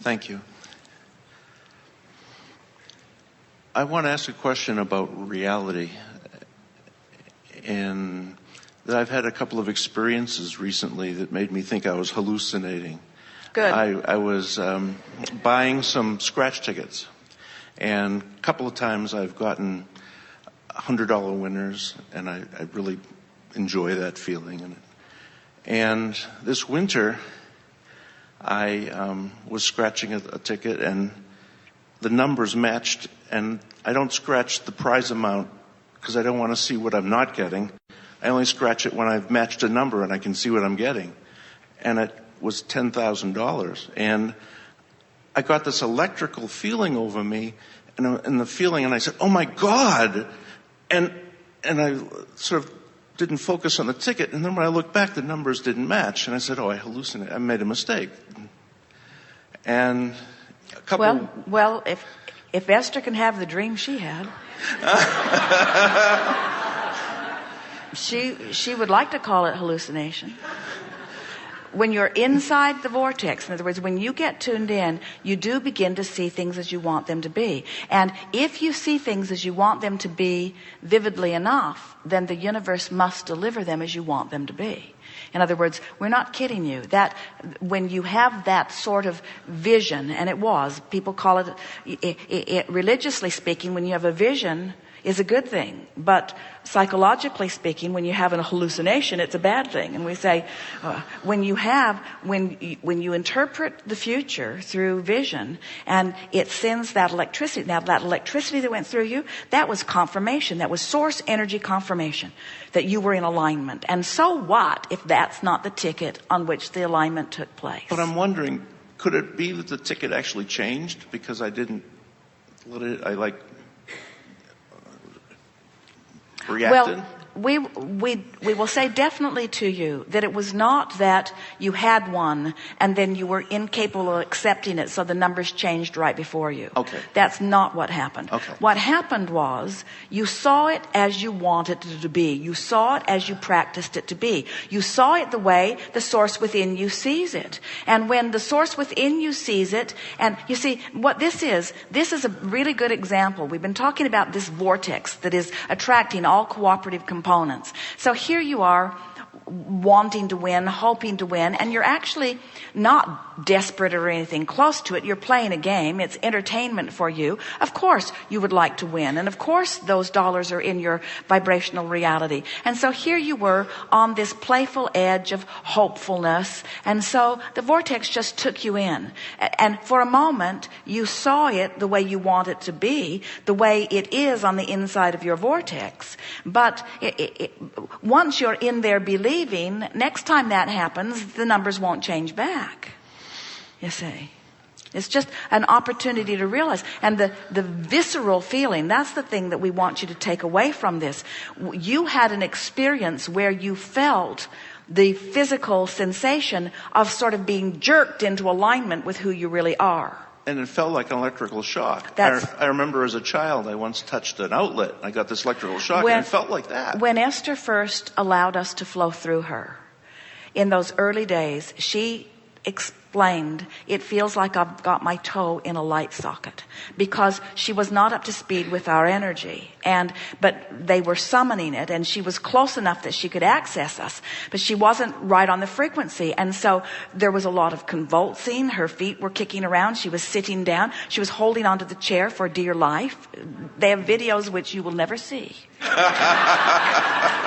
Thank you. I want to ask a question about reality. And that I've had a couple of experiences recently that made me think I was hallucinating. Good. I was buying some scratch tickets. And a couple of times I've gotten $100 winners, and I really enjoy that feeling. And this winter, I was scratching a ticket, and the numbers matched, and I don't scratch the prize amount because I don't want to see what I'm not getting. I only scratch it when I've matched a number and I can see what I'm getting. And it was $10,000. And I got this electrical feeling over me, and the feeling, and I said, oh my God! And I sort of didn't focus on the ticket, and then when I looked back, the numbers didn't match, and I said, oh, I hallucinated. I made a mistake. And a couple... Well, if Esther can have the dream she had, she would like to call it hallucination. When you're inside the vortex, in other words, when you get tuned in, you do begin to see things as you want them to be. And if you see things as you want them to be vividly enough, then the universe must deliver them as you want them to be. In other words, we're not kidding you. That when you have that sort of vision, and people call it religiously speaking, when you have a vision, is a good thing. But psychologically speaking, when you have a hallucination, it's a bad thing. And we say, when you interpret the future through vision, and it sends that electricity. Now, that electricity that went through you, that was confirmation. That was source energy confirmation that you were in alignment. And so what if that's not the ticket on which the alignment took place? But I'm wondering, could it be that the ticket actually changed because I didn't let it, reacted? Well, we will say definitely to you that it was not that you had one and then you were incapable of accepting it, so the numbers changed right before you. Okay. That's not what happened. Okay. What happened was you saw it as you wanted it to be. You saw it as you practiced it to be. You saw it the way the source within you sees it. And when the source within you sees it, and you see what this is a really good example. We've been talking about this vortex that is attracting all cooperative components. So here you are wanting to win, hoping to win, and you're actually not desperate or anything close to it. You're playing a game. It's entertainment for you. Of course you would like to win, and of course those dollars are in your vibrational reality. And so here you were on this playful edge of hopefulness, and so the vortex just took you in. And for a moment you saw it the way you want it to be, the way it is on the inside of your vortex. But once you're in there believing, next time that happens, the numbers won't change back. You see, it's just an opportunity to realize. And the visceral feeling, that's the thing that we want you to take away from this. You had an experience where you felt the physical sensation of sort of being jerked into alignment with who you really are. And it felt like an electrical shock. I remember as a child, I once touched an outlet. I got this electrical shock, and it felt like that. When Esther first allowed us to flow through her, in those early days, she explained, it feels like I've got my toe in a light socket, because she was not up to speed with our energy. But they were summoning it, and she was close enough that she could access us, but she wasn't right on the frequency. And so there was a lot of convulsing. Her feet were kicking around. She was sitting down. She was holding onto the chair for dear life. They have videos which you will never see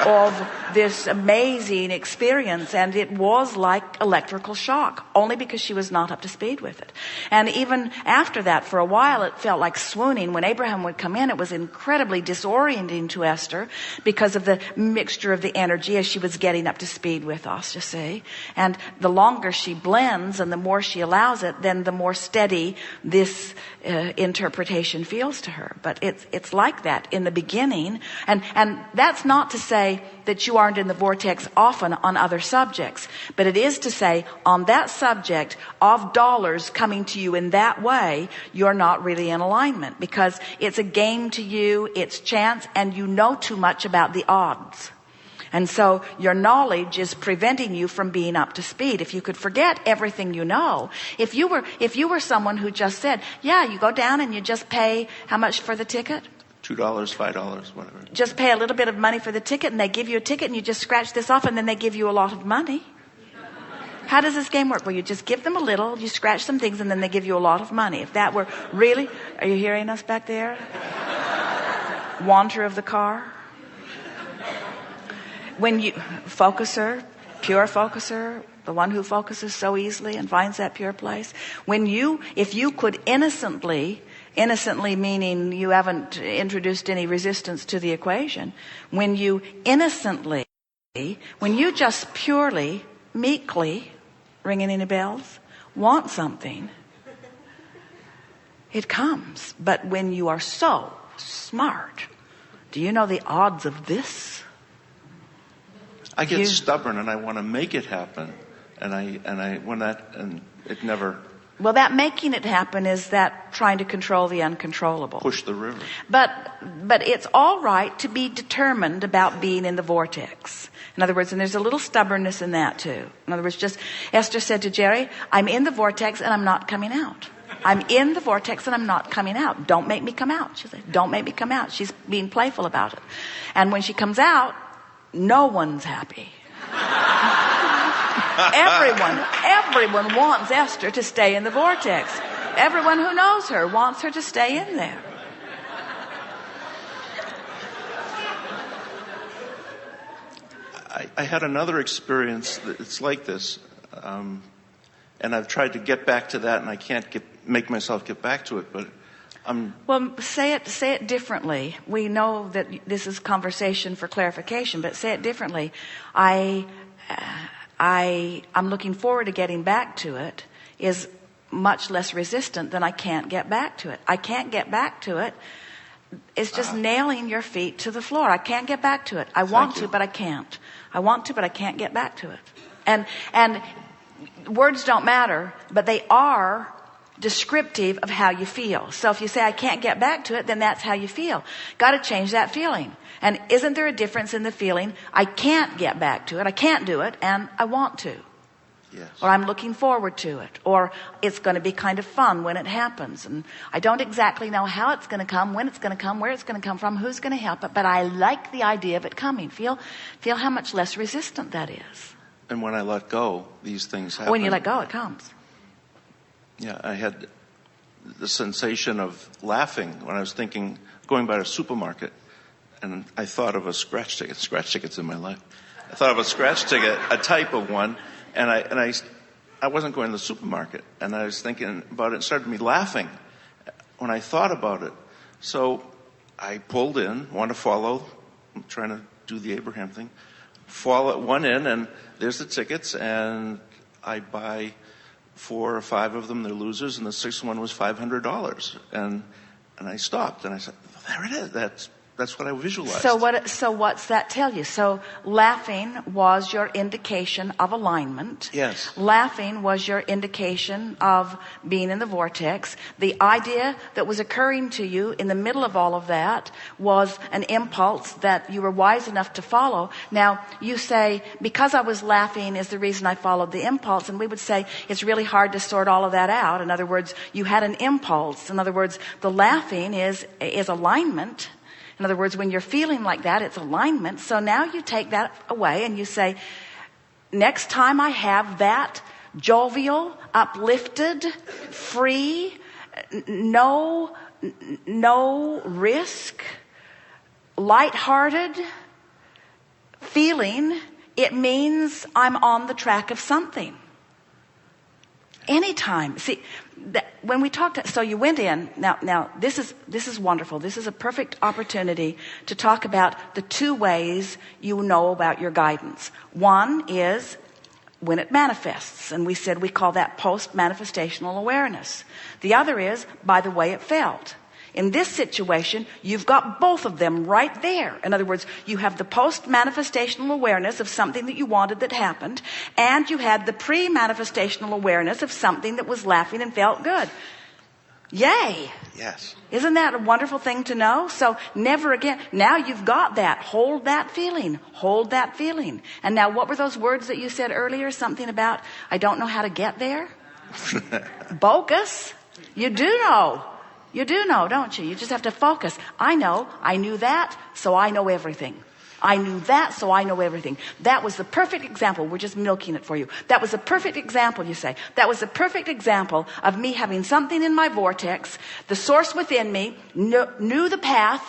of this amazing experience, and it was like electrical shock, only because she was not up to speed with it. And even after that, for a while, it felt like swooning. When Abraham would come in, it was incredibly disorienting to Esther because of the mixture of the energy as she was getting up to speed with us, you see. And the longer she blends and the more she allows it, then the more steady this interpretation feels to her. But it's like that in the beginning. And that's not to say that you aren't in the vortex often on other subjects, but it is to say on that subject of dollars coming to you in that way, you're not really in alignment, because it's a game to you, it's chance, and you know too much about the odds. And so your knowledge is preventing you from being up to speed. If you could forget everything you know, if you were someone who just said, yeah, you go down and you just pay how much for the ticket? $2, $5, whatever. Just pay a little bit of money for the ticket, and they give you a ticket, and you just scratch this off, and then they give you a lot of money. How does this game work? Well, you just give them a little, you scratch some things, and then they give you a lot of money. If that were really, are you hearing us back there? Wanderer of the car. When you, focuser, pure focuser, the one who focuses so easily and finds that pure place. If you could innocently meaning you haven't introduced any resistance to the equation, when you just purely, meekly, ringing any bells, want something, it comes. But when you are so smart, do you know the odds of this? I get stubborn and I want to make it happen, and it never. Well, that making it happen is that trying to control the uncontrollable. Push the river. But it's all right to be determined about being in the vortex. In other words, and there's a little stubbornness in that too. In other words, just Esther said to Jerry, I'm in the vortex and I'm not coming out. I'm in the vortex and I'm not coming out. Don't make me come out. She said, don't make me come out. She's being playful about it. And when she comes out, no one's happy. Everyone wants Esther to stay in the vortex. Everyone who knows her wants her to stay in there. I had another experience that's like this, and I've tried to get back to that, and I can't make myself get back to it. But well, say it differently. We know that this is conversation for clarification, but say it differently. I'm looking forward to getting back to it is much less resistant than I can't get back to it. I can't get back to it. It's just nailing your feet to the floor. I can't get back to it. I want to, but I can't. I want to, but I can't get back to it. And words don't matter, but they are descriptive of how you feel. So if you say, I can't get back to it, then that's how you feel. Got to change that feeling. And isn't there a difference in the feeling, I can't get back to it, I can't do it, and I want to? Yes. Or I'm looking forward to it. Or it's going to be kind of fun when it happens. And I don't exactly know how it's going to come, when it's going to come, where it's going to come from, who's going to help it, but I like the idea of it coming. Feel how much less resistant that is. And when I let go, these things happen. When you let go, it comes. Yeah, I had the sensation of laughing when I was going by a supermarket, and I thought of a scratch tickets in my life. I thought of a scratch ticket, a type of one, and I wasn't going to the supermarket, and I was thinking about it, and started me laughing when I thought about it. So I pulled in, wanted to follow, I'm trying to do the Abraham thing, one in, and there's the tickets, and I buy 4 or 5 of them, they're losers, and the 6th one was $500. And I stopped, and I said, there it is. That's what I visualized. So what's that tell you? So laughing was your indication of alignment. Yes. Laughing was your indication of being in the vortex. The idea that was occurring to you in the middle of all of that was an impulse that you were wise enough to follow. Now, you say, because I was laughing is the reason I followed the impulse. And we would say it's really hard to sort all of that out. In other words, you had an impulse. In other words, the laughing is alignment. In other words, when you're feeling like that, it's alignment. So now you take that away and you say, next time I have that jovial, uplifted, free, no risk, lighthearted feeling, it means I'm on the track of something. Anytime. See, when we talked, so you went in. Now this is wonderful. This is a perfect opportunity to talk about the 2 ways you know about your guidance. One is when it manifests, and we said we call that post-manifestational awareness. The other is by the way it felt. In this situation, you've got both of them right there. In other words, you have the post-manifestational awareness of something that you wanted that happened, and you had the pre-manifestational awareness of something that was laughing and felt good. Yay. Yes. Isn't that a wonderful thing to know? So never again. Now you've got that. Hold that feeling. Hold that feeling. And now what were those words that you said earlier? Something about, I don't know how to get there? Focus. You do know. You do know, don't you? You just have to focus. I know. I knew that, so I know everything. I knew that, so I know everything. That was the perfect example. We're just milking it for you. That was the perfect example, you say. That was the perfect example of me having something in my vortex. The source within me knew the path,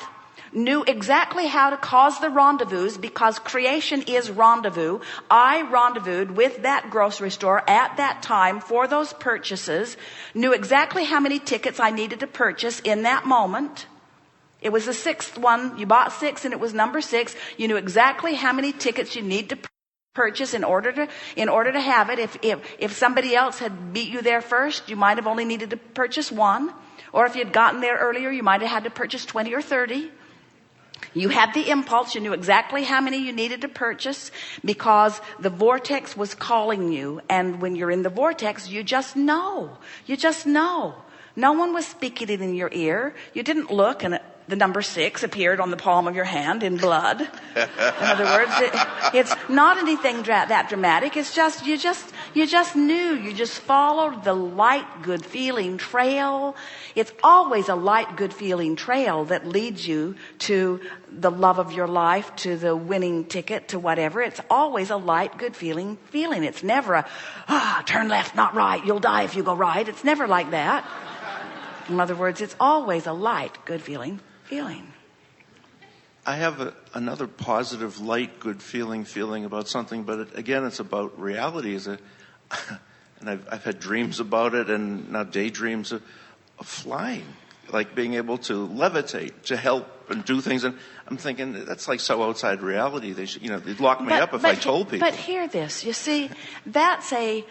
knew exactly how to cause the rendezvous, because creation is rendezvous. I rendezvoused with that grocery store at that time for those purchases, knew exactly how many tickets I needed to purchase in that moment. It was the sixth one. You bought 6 and it was number 6. You knew exactly how many tickets you need to purchase in order to have it. If somebody else had beat you there first, you might have only needed to purchase 1. Or if you'd gotten there earlier, you might have had to purchase 20 or 30. You had the impulse. You knew exactly how many you needed to purchase because the vortex was calling you. And when you're in the vortex, you just know. You just know. No one was speaking it in your ear. You didn't look and the number 6 appeared on the palm of your hand in blood. In other words, it's not anything that dramatic. It's just, you just knew. You just followed the light, good feeling trail. It's always a light, good feeling trail that leads you to the love of your life, to the winning ticket, to whatever. It's always a light, good feeling. It's never turn left, not right. You'll die if you go right. It's never like that. In other words, it's always a light, good feeling. I have another positive, light, good feeling about something, but again, it's about reality. And I've had dreams about it, and now daydreams of flying, like being able to levitate, to help and do things. And I'm thinking that's like so outside reality. They'd lock me up if I told people. But hear this. You see, that's a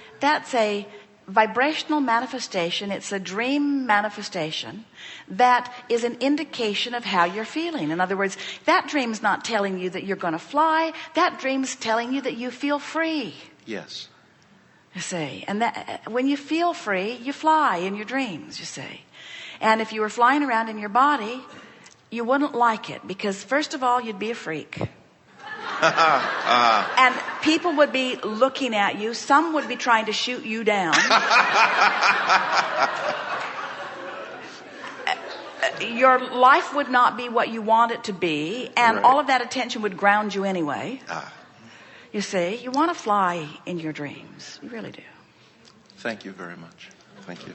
vibrational manifestation. It's a dream manifestation that is an indication of how you're feeling. In other words, that dream's not telling you that you're going to fly. That dream's telling you that you feel free. Yes. You see, and that when you feel free, you fly in your dreams, you see. And if you were flying around in your body, you wouldn't like it because first of all, you'd be a freak. And people would be looking at you. Some would be trying to shoot you down. Your life would not be what you want it to be. And right. All of that attention would ground you anyway. You see, you want to fly in your dreams. You really do. Thank you very much. Thank you.